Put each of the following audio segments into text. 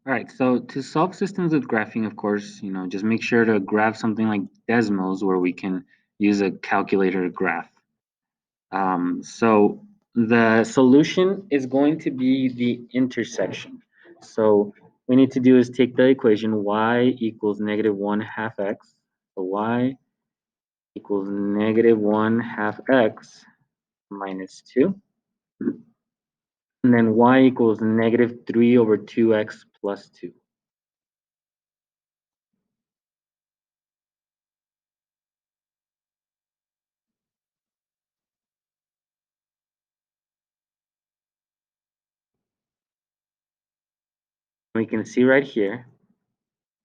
All right, so to solve systems with graphing, of course, just make sure to graph something like Desmos where we can use a calculator to graph. So the solution is going to be the intersection. So we need to do is take the equation y equals negative 1 half x. So y equals negative 1 half x minus 2. And then y equals negative 3 over 2x plus 2. We can see right here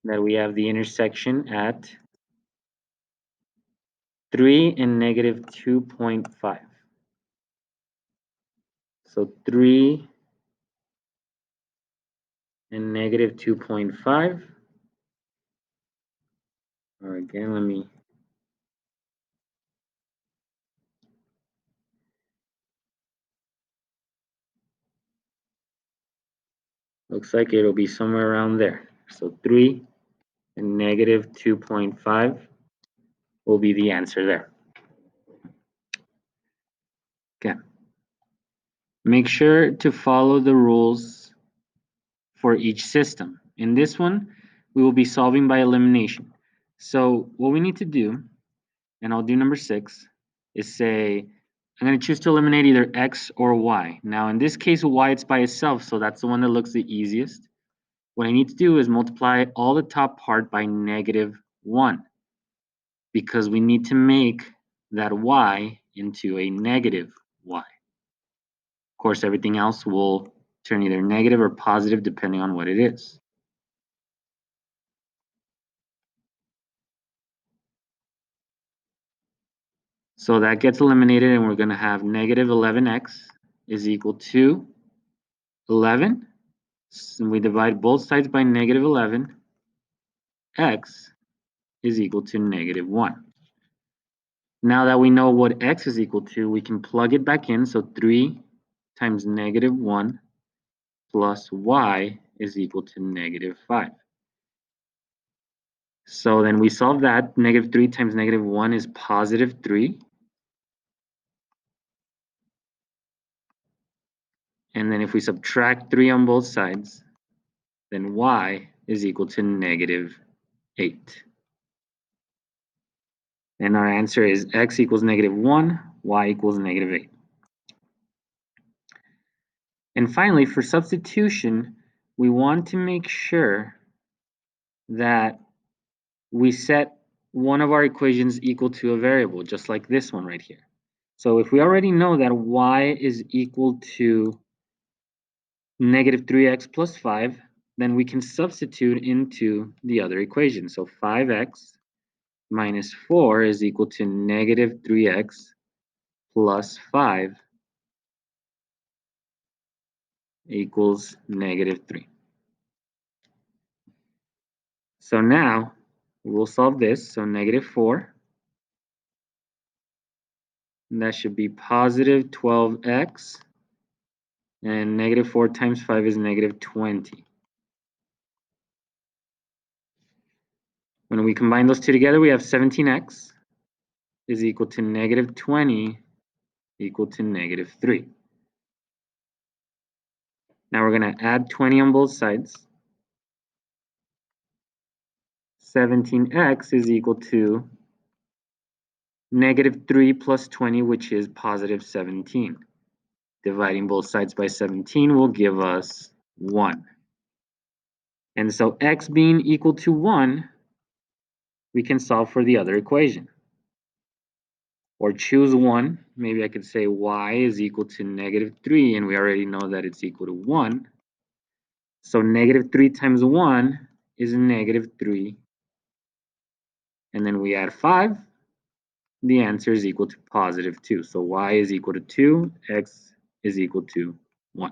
that we have the intersection at 3 and negative 2.5. So 3 and negative 2.5. Or again, looks like it'll be somewhere around there. So 3 and negative 2.5 will be the answer there. Okay. Make sure to follow the rules for each system. In this one, we will be solving by elimination. So what we need to do, and I'll do number 6, is say I'm going to choose to eliminate either x or y. Now in this case, y it's by itself, so that's the one that looks the easiest. What I need to do is multiply all the top part by negative 1 because we need to make that y into a negative y. Of course, everything else will turn either negative or positive depending on what it is. So that gets eliminated and we're going to have negative 11x is equal to 11. So we divide both sides by negative 11. X is equal to negative 1. Now that we know what x is equal to, we can plug it back in. So 3 times negative 1 plus y is equal to negative 5. So then we solve that. Negative 3 times negative 1 is positive 3. And then if we subtract 3 on both sides, then y is equal to negative 8. And our answer is x equals negative 1, y equals negative 8. And finally, for substitution, we want to make sure that we set one of our equations equal to a variable, just like this one right here. So if we already know that y is equal to negative 3x plus 5, then we can substitute into the other equation. So 5x minus 4 is equal to negative 3x plus 5 equals negative 3. So now we'll solve this. So negative 4, and that should be positive 12x, and negative 4 times 5 is negative 20. When we combine those two together, we have 17x is equal to negative 20 equal to negative 3. Now we're going to add 20 on both sides. 17x is equal to negative 3 plus 20, which is positive 17. Dividing both sides by 17 will give us 1. And so x being equal to 1, we can solve for the other equation. Or choose one. Maybe I could say y is equal to negative 3, and we already know that it's equal to 1. So negative 3 times 1 is negative 3. And then we add 5. The answer is equal to positive 2. So y is equal to 2, x is equal to 1.